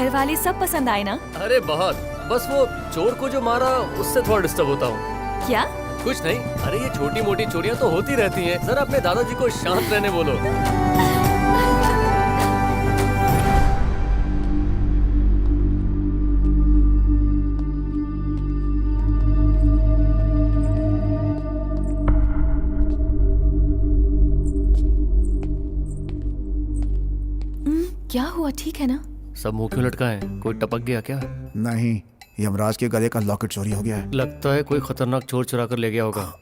घर वाले सब पसंद आए ना? अरे बहुत, बस वो चोर को जो मारा उससे थोड़ा डिस्टर्ब होता हूँ। क्या? कुछ नहीं, अरे ये छोटी मोटी चोरियां तो होती रहती हैं। जरा अपने दादाजी को शांत रहने बोलो। क्या हुआ, ठीक है ना? सब मुंह क्यों लटका है? कोई टपक गया क्या? नहीं, यमराज के गले का लॉकेट चोरी हो गया है। लगता है कोई खतरनाक चोर चुरा कर ले गया होगा।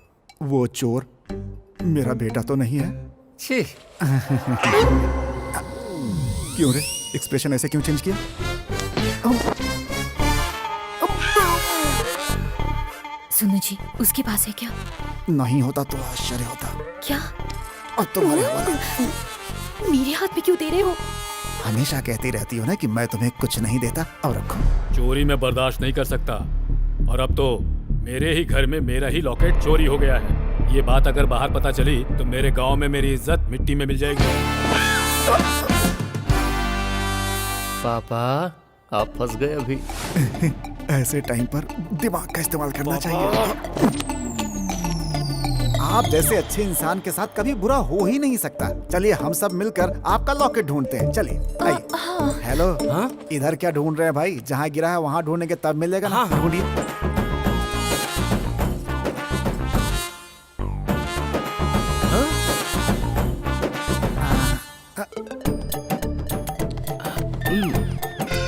वो चोर मेरा बेटा तो नहीं है? छी। क्यों रे, एक्सप्रेशन ऐसे क्यों चेंज किया? सुनो जी, उसके पास है क्या? नहीं होता तो आश्चर्य होता। क्या? अब तुम्हारे हवाले। मेरे हाथ में क्यों दे रहे हो? हमेशा कहती रहती हो ना कि मैं तुम्हें कुछ नहीं देता। अब रखो। चोरी में बर्दाश्त नहीं कर सकता, और अब तो मेरे ही घर में मेरा ही लॉकेट चोरी हो गया है। ये बात अगर बाहर पता चली तो मेरे गांव में मेरी इज्जत मिट्टी में मिल जाएगी। पापा, आप फंस गए अभी। ऐसे टाइम पर दिमाग का इस्तेमाल करना चाहिए। आप जैसे अच्छे इंसान के साथ कभी बुरा हो ही नहीं सकता। चलिए हम सब मिलकर आपका लॉकेट ढूंढते हैं। चलिए आइए। हेलो, इधर क्या ढूंढ रहे हैं भाई? जहाँ गिरा है वहाँ ढूंढेंगे तब मिलेगा ना। ढूंढिए।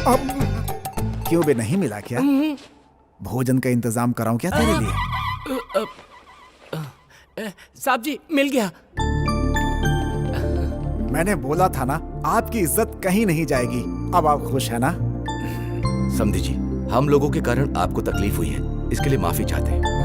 अब क्यों बे, नहीं मिला क्या? भोजन का इंतजाम कराऊं क्या तेरे लिए? साहब जी, मिल गया। मैंने बोला था ना, आपकी इज्जत कहीं नहीं जाएगी। अब आप खुश है ना? समझी जी, हम लोगों के कारण आपको तकलीफ हुई है, इसके लिए माफी चाहते हैं।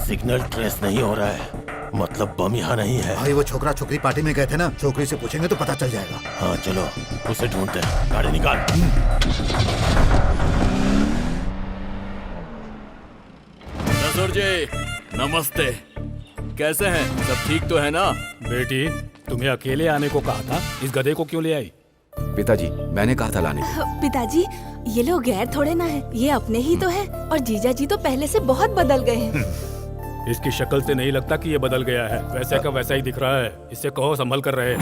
सिग्नल ट्रेस नहीं हो रहा है, मतलब बम यहाँ नहीं है। भाई वो छोकरा छोकरी पार्टी में गए थे ना, छोकरी से पूछेंगे तो पता चल जाएगा। हाँ चलो, उसे ढूंढते हैं। गाड़ी निकाल। ससुर जी नमस्ते, कैसे हैं? सब ठीक तो है ना? बेटी, तुम्हें अकेले आने को कहा था, इस गधे को क्यों ले आई? पिताजी, मैंने कहा था लाने को। पिताजी, ये लोग गैर थोड़े ना है, ये अपने ही तो है। और जीजा जी तो पहले से बहुत बदल गए हैं। इसकी शक्ल से नहीं लगता कि ये बदल गया है, वैसे का वैसा ही दिख रहा है। इससे कहो संभल कर रहे।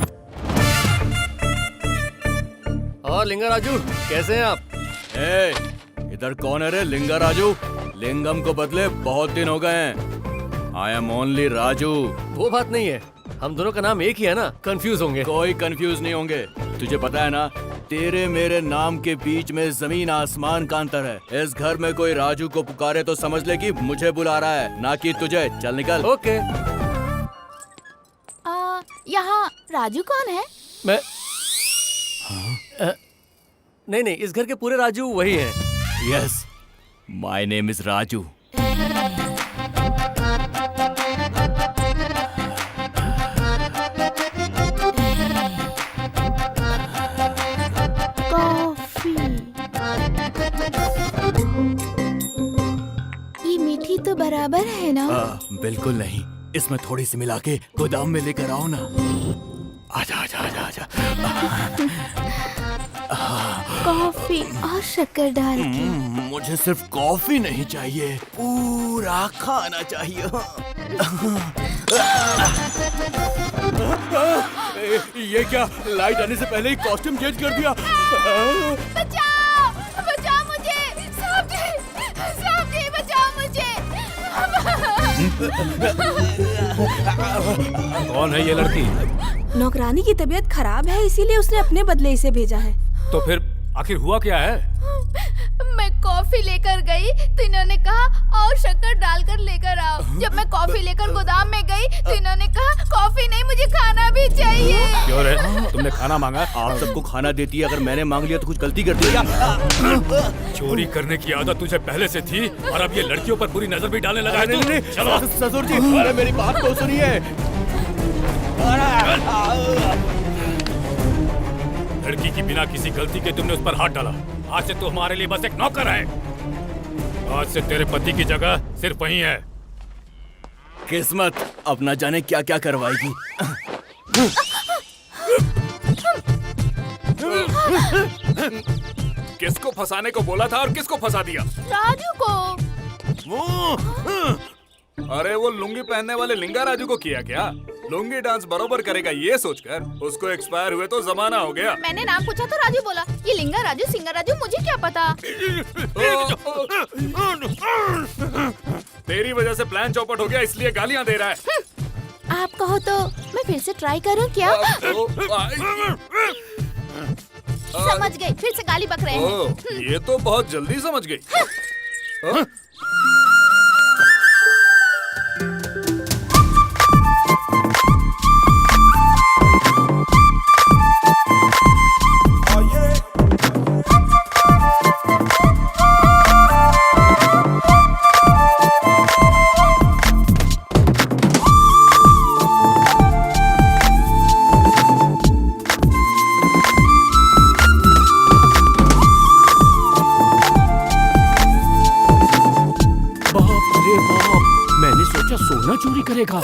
और लिंगा राजू, कैसे हैं आप? इधर कौन है रे लिंगा राजू? लिंगम को बदले बहुत दिन हो गए हैं। I am only Raju. वो बात नहीं है, हम दोनों का नाम एक ही है ना, कंफ्यूज होंगे। कोई कंफ्यूज नहीं होंगे। तुझे पता है ना, तेरे मेरे नाम के बीच में जमीन आसमान का अंतर है। इस घर में कोई राजू को पुकारे तो समझ ले कि मुझे बुला रहा है, ना कि तुझे। चल निकल। ओके। यहाँ राजू कौन है? मैं नहीं नहीं, इस घर के पूरे राजू वही हैं। Yes, my name is Raju. ये मीठी तो बराबर है ना? बिल्कुल नहीं, इसमें थोड़ी सी मिला के गोदाम में लेकर आओ ना। आजा आजा आजा आजा। कॉफी और शक्कर डाल के। मुझे सिर्फ कॉफी नहीं चाहिए, पूरा खाना चाहिए। ये क्या, लाइट आने से पहले ही कॉस्ट्यूम चेंज कर दिया? बचाओ, बचाओ मुझे, साहब जी बचाओ मुझे। कौन है ये लड़की? नौकरानी की तबीयत खराब है, इसीलिए उसने अपने बदले इसे भेजा है। तो फिर आखिर हुआ क्या है? मैं कॉफी लेकर गई तो इन्होंने कहा और शक्कर डालकर लेकर आओ। जब मैं कॉफी लेकर गोदाम में गई तो इन्होंने कहा कॉफी नहीं, मुझे खाना भी चाहिए। क्यों रे, तुमने खाना मांगा? आप सबको खाना देती है, अगर मैंने मांग लिया तो कुछ गलती कर दी क्या? चोरी करने की आदत तुझे पहले से थी और अब ये लड़कियों पर बुरी नजर भी डालने लगा है तू। चलो ससुर जी, अरे मेरी बात तो सुनिए। लड़की की बिना किसी गलती के तुमने उस पर हाथ डाला। आज से तो हमारे लिए बस एक नौकर है। आज से तेरे पति की जगह सिर्फ वही है। किस्मत अब न जाने क्या क्या करवाएगी। किसको फंसाने को बोला था और किसको फंसा दिया? राजू को। अरे वो लुंगी पहनने वाले लिंगा राजू को किया क्या? लुंगी डांस बरोबर करेगा ये सोचकर उसको एक्सपायर हुए तो जमाना हो गया। मैंने नाम पूछा तो राजू बोला। ये लिंगा राजू सिंगा राजू मुझे क्या पता। तेरी वजह से प्लान चौपट हो गया इसलिए गालियां दे रहा है। आप कहो तो मैं फिर से ट्राई करूं क्या? समझ गई, फिर से गाली बक रहे हैं। ये तो बहुत जल्दी समझ गई। सोना चोरी करेगा।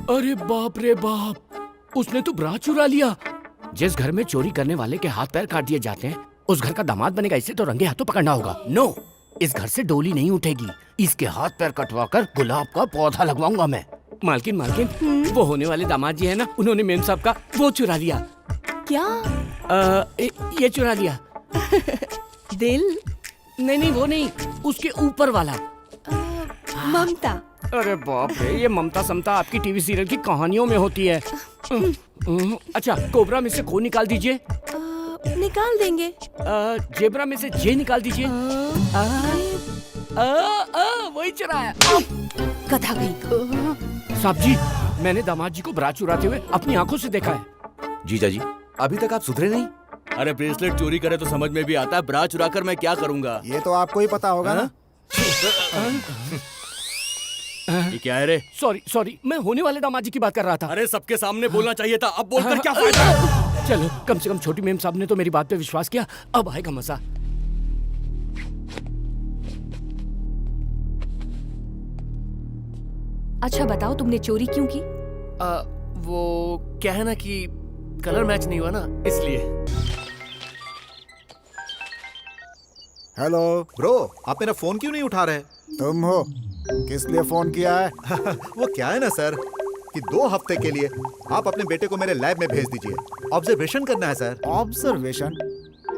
अरे बाप रे बाप, उसने तो ब्रा चुरा लिया। जिस घर में चोरी करने वाले के हाथ पैर काट दिए जाते हैं उस घर का दामाद बनेगा। इसे तो रंगे हाथों पकड़ना होगा। नो, इस घर से डोली नहीं उठेगी। इसके हाथ पैर कटवा कर गुलाब का पौधा लगवाऊंगा मैं। मालकिन मालकिन, वो होने वाले दामाद जी है ना, उन्होंने मेम साहब का वो चुरा लिया। क्या? ये चुरा लिया। दिल? नहीं वो नहीं, उसके ऊपर वाला। ममता। अरे बाप रे, ये ममता समता आपकी टीवी सीरियल की कहानियों में होती है। अच्छा, कोबरा में से को निकाल दीजिए। निकाल देंगे। जेबरा में से जे निकाल दीजिए। वही चुराया। गधा गई। साहब जी, मैंने दामाद जी को बरात चुराते हुए अपनी आंखों से देखा है। जीजा जी, अभी तक आप सुधरे नहीं? अरे ब्रेसलेट चोरी करे तो समझ में भी आता है, ब्रा चुरा कर मैं क्या करूंगा? ये तो आपको ही पता होगा ना। ये क्या है रे? सॉरी, मैं होने वाले दामाद जी की बात कर रहा था। अरे सबके सामने बोलना चाहिए था, अब बोलकर क्या फायदा? चलो, कम से कम छोटी मेम साहब ने तो मेरी बात पे विश्वास किया। अब आएगा मजा। अच्छा बताओ, तुमने चोरी क्यों की? वो क्या है ना कि कलर मैच नहीं हुआ ना, इसलिए। हेलो ब्रो, आप मेरा फोन क्यों नहीं उठा रहे? तुम हो? किस लिए फोन किया है? वो क्या है ना सर कि 2 हफ्ते के लिए आप अपने बेटे को मेरे लैब में भेज दीजिए। ऑब्जर्वेशन करना है सर। ऑब्जर्वेशन?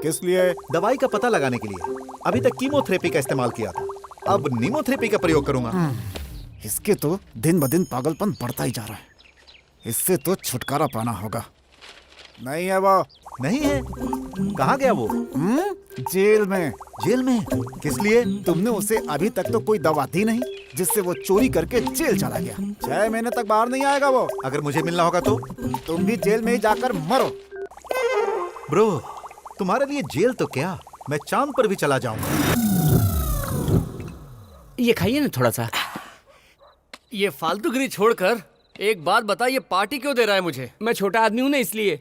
किस लिए? दवाई का पता लगाने के लिए। अभी तक कीमोथेरेपी का इस्तेमाल किया था, अब नीमोथेरेपी का प्रयोग करूंगा। इसके तो दिन ब दिन पागलपन बढ़ता ही जा रहा है। इससे तो छुटकारा पाना होगा। नहीं है वो। नहीं है? कहाँ गया वो? जेल में। जेल में? किस लिए? तुमने उसे अभी तक तो कोई दवा दी नहीं जिससे वो चोरी करके जेल चला गया। 6 महीने तक बाहर नहीं आएगा वो। अगर मुझे मिलना होगा तो? तुम भी जेल में ही जाकर मरो। ब्रो, तुम्हारे लिए जेल तो क्या, मैं चांद पर भी चला जाऊंगा। ये खाइए ना थोड़ा सा। ये फालतूगिरी छोड़कर एक बात बता, ये पार्टी क्यों दे रहा है मुझे? मैं छोटा आदमी हूँ ना, इसलिए।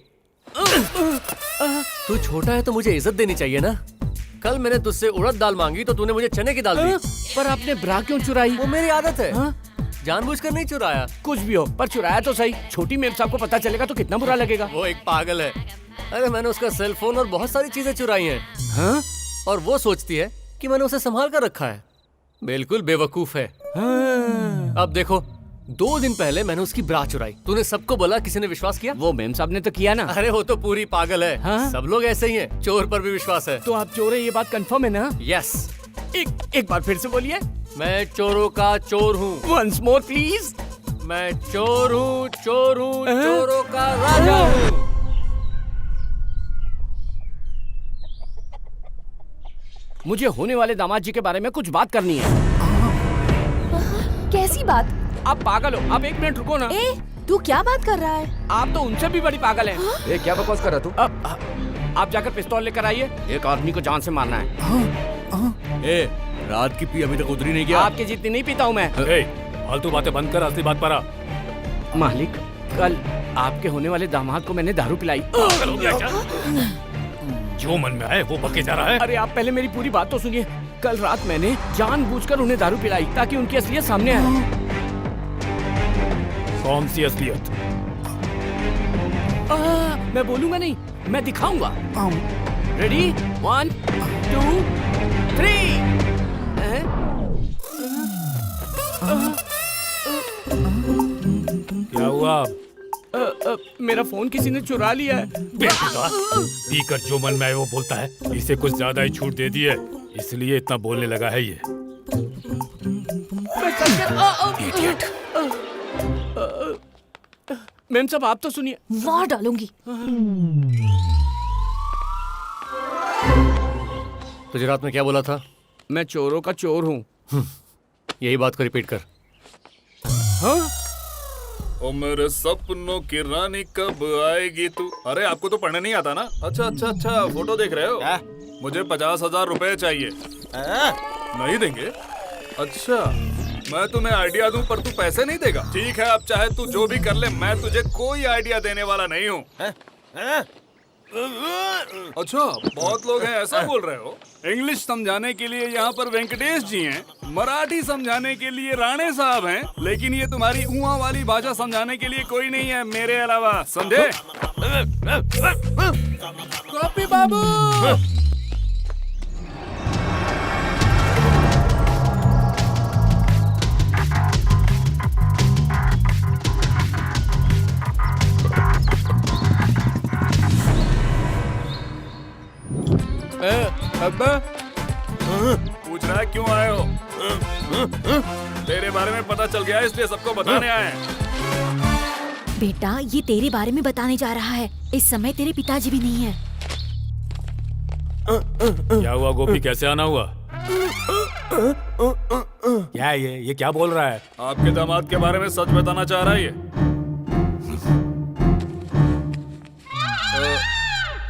तू छोटा है तो मुझे इज्जत देनी चाहिए ना। कल मैंने तुझसे उड़द दाल मांगी तो तूने मुझे चने की दाल दी। पर आपने ब्रा क्यों चुराई? वो मेरी आदत है। जानबूझकर नहीं चुराया। कुछ भी हो, पर चुराया तो सही। छोटी मेम साहब को पता चलेगा तो कितना बुरा लगेगा। वो एक पागल है। अरे मैंने उसका सेल फोन और बहुत सारी चीजें चुराई हैं। हाँ? और वो सोचती है कि मैंने उसे संभाल कर रखा है। बिल्कुल बेवकूफ है। अब देखो, 2 दिन पहले मैंने उसकी ब्रा चुराई। तूने सबको बोला, किसी ने विश्वास किया? वो मेम साहब ने तो किया ना। अरे वो तो पूरी पागल है। हाँ? सब लोग ऐसे ही हैं। चोर पर भी विश्वास है। तो आप चोर है, ये बात कंफर्म है ना? यस। एक बार फिर से बोलिए। मैं चोरों का चोर हूँ। Once more please. मैं चोर हूँ, चोरों का राजा हूँ। मुझे होने वाले दामाद जी के बारे में कुछ बात करनी है। कैसी बात? आप पागल हो? आप 1 मिनट रुको ना। तू क्या बात कर रहा है? आप तो उनसे भी बड़ी पागल हैं। ये क्या बकवास कर रहा तू? आप जाकर पिस्तौल लेकर आइए। एक आदमी को जान से मारना है। रात की पी अभी तक उतरी नहीं गया। आपके जितनी नहीं पीता हूँ मैं। फालतू बातें बंद कर, असली बात पर आ। मालिक, कल आपके होने वाले दामाद को मैंने दारू पिलाई। जो मन में आए वो बके जा रहा है। अरे आप पहले मेरी पूरी बात तो सुनिए। कल रात मैंने जानबूझकर उन्हें दारू पिलाई ताकि उनकी असलियत सामने आए। कौन सी असलियत? मैं बोलूंगा नहीं, मैं दिखाऊंगा। रेडी 1 2 3। क्या हुआ? मेरा फोन किसी ने चुरा लिया है। बेटा, पीकर जो मन में आए वो बोलता है। इसे कुछ ज्यादा ही छूट दे दी है, इसलिए इतना बोलने लगा है ये। इडियट। मैम साहब आप तो सुनिए। मार डालूंगी। तुझे रात में क्या बोला था? मैं चोरों का चोर हूँ। यही बात को रिपीट कर। हाँ? ओ मेरे सपनों की रानी कब आएगी तू? अरे आपको तो पढ़ने नहीं आता ना? अच्छा, फोटो देख रहे हो? मुझे 50,000 रुपए चाहिए। नहीं देंगे? अच्छा, मैं तुम्हें आइडिया दूं पर तू पैसे नहीं देगा? ठीक है, अब चाहे तू जो भी कर ले, मैं तुझे कोई आइडिया देने वाला नहीं हूँ। अच्छा, बहुत लोग हैं ऐसा बोल रहे हो? इंग्लिश समझाने के लिए यहाँ पर वेंकटेश जी हैं, मराठी समझाने के लिए राणे साहब हैं, लेकिन ये तुम्हारी उहाँ वाली भाषा समझाने के लिए कोई नहीं है मेरे अलावा, समझे? गोपी बाबू! अब्बा, पूछ रहा है क्यों आए हो? तेरे बारे में पता चल गया है इसलिए सबको बताने आए हैं। बेटा, ये तेरे बारे में बताने जा रहा है। इस समय तेरे पिताजी भी नहीं है। क्या हुआ गोपी, कैसे आना हुआ? क्या है ये क्या बोल रहा है? आपके दामाद के बारे में सच बताना चाह रहा है ये।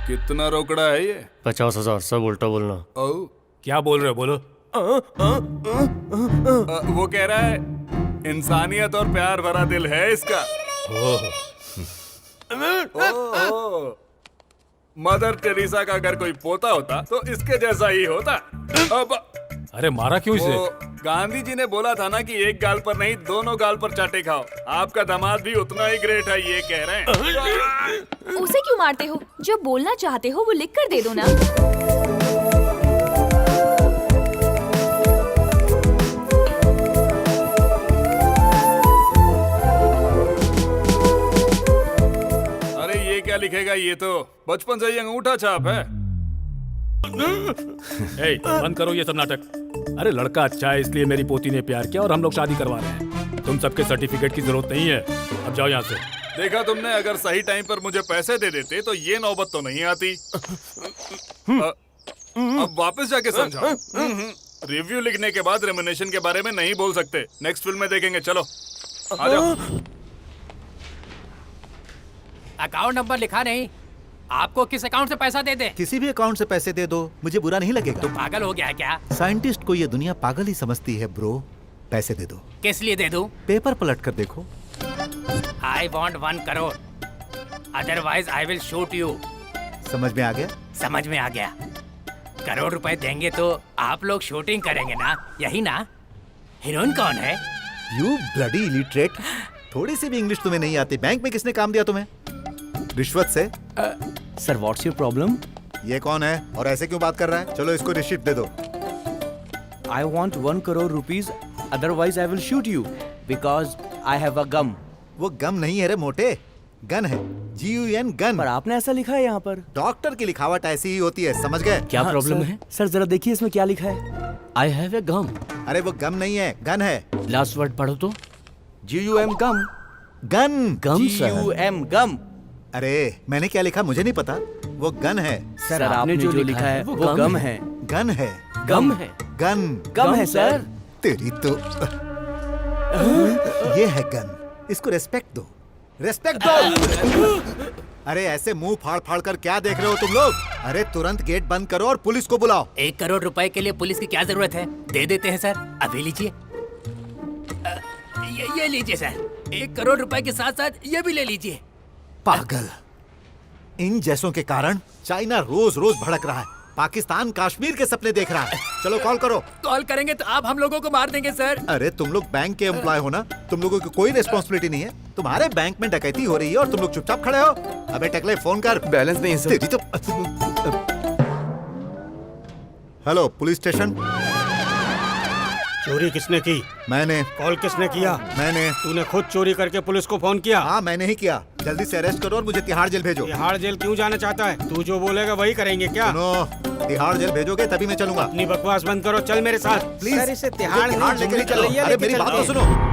कितना रोकड़ा है ये? 50,000। सब उल्टा बोलना। क्या बोल रहे हो, बोलो। वो कह रहा है इंसानियत और प्यार भरा दिल है इसका। मदर टेरेसा का अगर कोई पोता होता तो इसके जैसा ही होता। अब अरे मारा क्यों इसे? गांधी जी ने बोला था ना कि एक गाल पर नहीं दोनों गाल पर चाटे खाओ। आपका दामाद भी उतना ही ग्रेट है, ये कह रहे हैं। उसे क्यों मारते हो? जो बोलना चाहते हो वो लिख कर दे दो ना। अरे ये क्या लिखेगा? ये तो बचपन से ही अंगूठा छाप है। बंद करो ये सब नाटक। अरे लड़का अच्छा है इसलिए मेरी पोती ने प्यार किया और हम लोग शादी करवा रहे हैं। तुम सबके सर्टिफिकेट की जरूरत नहीं है, अब जाओ यहाँ से। देखा तुमने, अगर सही टाइम पर मुझे पैसे दे देते तो ये नौबत तो नहीं आती। अब वापस जाके समझाओ। रिव्यू लिखने के बाद रेमुनेशन के बारे में नहीं बोल सकते। नेक्स्ट फिल्म में देखेंगे, चलो आ जाओ। अकाउंट नंबर लिखा नहीं। आपको किस अकाउंट से पैसा दे दे? किसी भी अकाउंट से पैसे दे दो, मुझे बुरा नहीं लगेगा। तू पागल हो गया है क्या? साइंटिस्ट को ये दुनिया पागल ही समझती है ब्रो। पैसे दे दो। किस लिए दे दूं? पेपर पलट कर देखो। I want 1 crore, otherwise I will shoot you. समझ में आ गया? समझ में आ गया। करोड़ रुपए देंगे तो आप लोग शूटिंग करेंगे ना, यही ना? हीरोइन कौन है? You bloody illiterate. थोड़ी सी भी इंग्लिश तुम्हें नहीं आती। बैंक में किसने काम दिया तुम्हें? रिश्वत से? Sir what's your problem? ये कौन है और ऐसे क्यों बात कर रहा है? चलो इसको रिसीप्ट दे दो। I want 1 crore rupees, otherwise I will shoot you because I have a gum. वो गम नहीं है रे मोटे, गन है। GUN gun. पर आपने ऐसा लिखा है यहाँ पर। डॉक्टर की लिखावट ऐसी ही होती है, समझ गए? क्या प्रॉब्लम है? सर जरा देखिए इसमें क्या लिखा है। I have a gum। अरे वो गम नहीं है, गन है। लास्ट वर्ड पढ़ो तो। GUM गम। गन। गम GUM गम। अरे मैंने क्या लिखा मुझे नहीं पता। वो गन है। सर आपने जो लिखा है वो गम है। गन है। गम है। गन। गम है सर। तेरी तो ये है गन। इसको रेस्पेक्ट दो, रेस्पेक्ट दो। अरे ऐसे मुंह फाड़ फाड़ कर क्या देख रहे हो तुम लोग? अरे तुरंत गेट बंद करो और पुलिस को बुलाओ। 1 करोड़ रुपए के लिए पुलिस की क्या जरूरत है? दे देते हैं सर, अभी लीजिए। ये लीजिए सर, 1 करोड़ रुपए के साथ साथ ये भी ले लीजिए। पागल, इन जैसों के कारण चाइना रोज रोज भड़क रहा है, पाकिस्तान कश्मीर के सपने देख रहा है। चलो कॉल करो। कॉल करेंगे तो आप हम लोगों को मार देंगे सर। अरे तुम लोग बैंक के एम्प्लॉय हो ना, तुम लोगों की कोई रिस्पॉन्सिबिलिटी नहीं है। तुम्हारे बैंक में डकैती हो रही है और तुम लोग चुपचाप खड़े हो। अबे टकले फोन कर। बैलेंस नहीं है सर। तेरी तो हेलो पुलिस स्टेशन। चोरी किसने की? मैंने। कॉल किसने किया? मैंने। तूने खुद चोरी करके पुलिस को फोन किया? हाँ मैंने ही किया। जल्दी से अरेस्ट करो और मुझे तिहाड़ जेल भेजो। तिहाड़ जेल क्यों जाना चाहता है? तू जो बोलेगा वही करेंगे क्या? सुनो, तिहाड़ जेल भेजोगे तभी मैं चलूंगा। अपनी बकवास बंद करो, चल मेरे साथ। प्लीज सर, इसे तिहाड़ लेकर ही चलो। अरे मेरी बात तो सुनो।